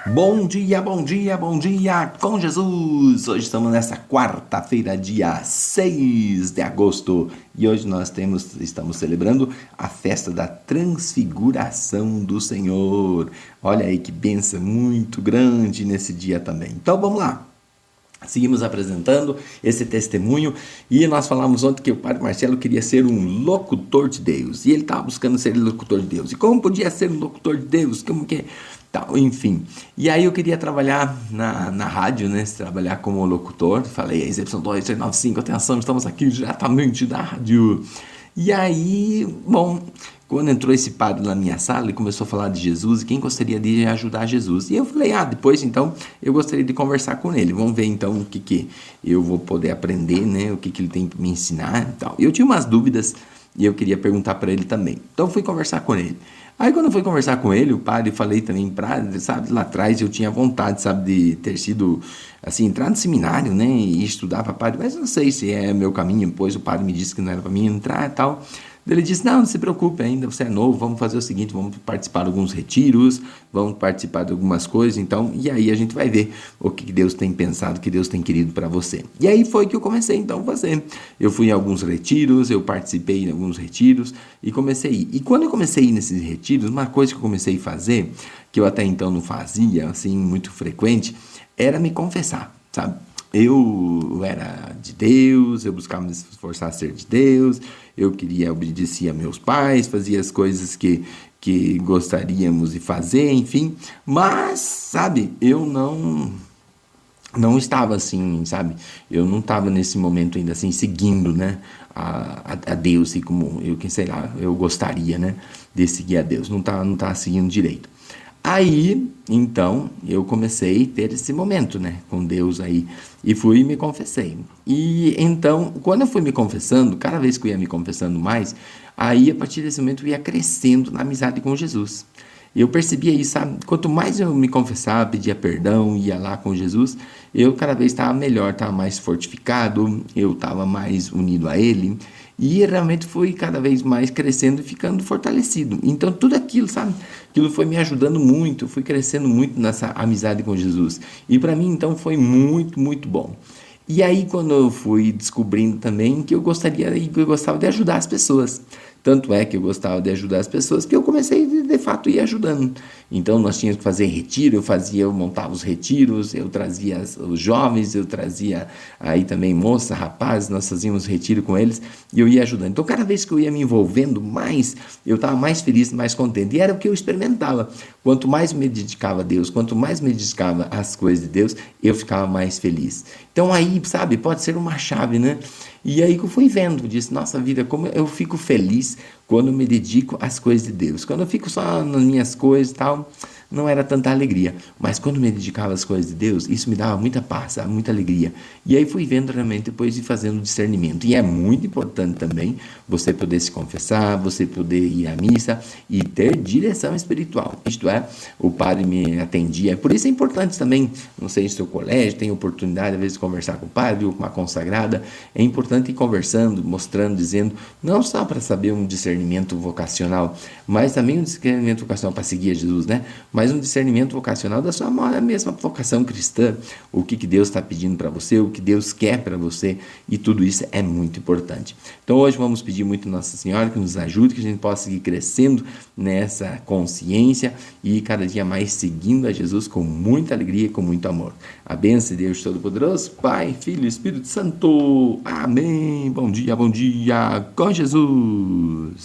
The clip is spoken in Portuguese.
Bom dia, bom dia, bom dia com Jesus! Hoje estamos nessa quarta-feira, dia 6 de agosto, e hoje estamos celebrando a festa da transfiguração do Senhor. Olha aí que bênção muito grande nesse dia também. Então vamos lá. Seguimos apresentando esse testemunho e nós falamos ontem que o padre Marcelo queria ser um locutor de Deus e ele estava buscando ser locutor de Deus. E como podia ser um locutor de Deus? Como que tal, enfim. E aí eu queria trabalhar na rádio, né? Trabalhar como locutor. Falei, YY2395, atenção, estamos aqui diretamente da rádio. E aí, bom, quando entrou esse padre na minha sala, ele começou a falar de Jesus e quem gostaria de ajudar Jesus. E eu falei, depois então eu gostaria de conversar com ele. Vamos ver então o que eu vou poder aprender, né? O que ele tem que me ensinar e tal. Eu tinha umas dúvidas e eu queria perguntar para ele também. Então fui conversar com ele. Aí quando eu fui conversar com ele, o padre, falei também, sabe, lá atrás eu tinha vontade, sabe, de ter sido, assim, entrar no seminário, né, e estudar para padre, mas não sei se é meu caminho, pois o padre me disse que não era para mim entrar e tal. Ele disse, não se preocupe ainda, você é novo, vamos fazer o seguinte, vamos participar de alguns retiros, vamos participar de algumas coisas, então, e aí a gente vai ver o que Deus tem pensado, o que Deus tem querido para você. E aí foi que eu comecei então a fazer. Eu fui em alguns retiros, eu participei em alguns retiros e comecei a ir. E quando eu comecei a ir nesses retiros, uma coisa que eu comecei a fazer, que eu até então não fazia, assim, muito frequente, era me confessar, sabe? Eu era de Deus, eu buscava me esforçar a ser de Deus, eu queria obedecer a meus pais, fazia as coisas que gostaríamos de fazer, enfim, mas, sabe, eu não estava assim, sabe, eu não estava nesse momento ainda assim, seguindo, né, a Deus, e como eu, sei lá, eu gostaria, né, de seguir a Deus, não tá seguindo direito. Aí, então, eu comecei a ter esse momento, né, com Deus aí, e fui e me confessei. E então, quando eu fui me confessando, cada vez que eu ia me confessando mais, aí a partir desse momento eu ia crescendo na amizade com Jesus. Eu percebia isso, sabe? Quanto mais eu me confessava, pedia perdão, ia lá com Jesus, eu cada vez estava melhor, estava mais fortificado, eu estava mais unido a Ele, e realmente fui cada vez mais crescendo e ficando fortalecido. Então, tudo aquilo, sabe? Aquilo foi me ajudando muito, eu fui crescendo muito nessa amizade com Jesus. E para mim, então, foi muito, muito bom. E aí, quando eu fui descobrindo também que eu gostava de ajudar as pessoas. Tanto é que eu gostava de ajudar as pessoas que eu comecei de fato a ir ajudando. Então nós tínhamos que fazer retiro, eu montava os retiros, eu trazia os jovens, eu trazia aí também moças, rapazes, nós fazíamos retiro com eles e eu ia ajudando. Então cada vez que eu ia me envolvendo mais, eu estava mais feliz, mais contente. E era o que eu experimentava. Quanto mais me dedicava a Deus, quanto mais me dedicava às coisas de Deus, eu ficava mais feliz. Então aí, sabe, pode ser uma chave, né? E aí que eu fui vendo, disse, nossa vida, como eu fico feliz quando eu me dedico às coisas de Deus. Quando eu fico só nas minhas coisas e tal, não era tanta alegria. Mas quando eu me dedicava às coisas de Deus, isso me dava muita paz, muita alegria. E aí fui vendo realmente depois de fazendo discernimento. E é muito importante também você poder se confessar, você poder ir à missa e ter direção espiritual. Isto é, o padre me atendia. Por isso é importante também, não sei se o seu colégio tem oportunidade, às vezes, de conversar com o padre ou com uma consagrada. É importante ir conversando, mostrando, dizendo, não só para saber um discernimento vocacional, mas também um discernimento vocacional para seguir a Jesus, né? Mas um discernimento vocacional da sua mesma vocação cristã, o que Deus está pedindo para você, o que Deus quer para você, e tudo isso é muito importante. Então hoje vamos pedir muito a Nossa Senhora que nos ajude, que a gente possa seguir crescendo nessa consciência e cada dia mais seguindo a Jesus com muita alegria e com muito amor. A bênção de Deus Todo-Poderoso, Pai, Filho e Espírito Santo. Amém. Bom dia com Jesus.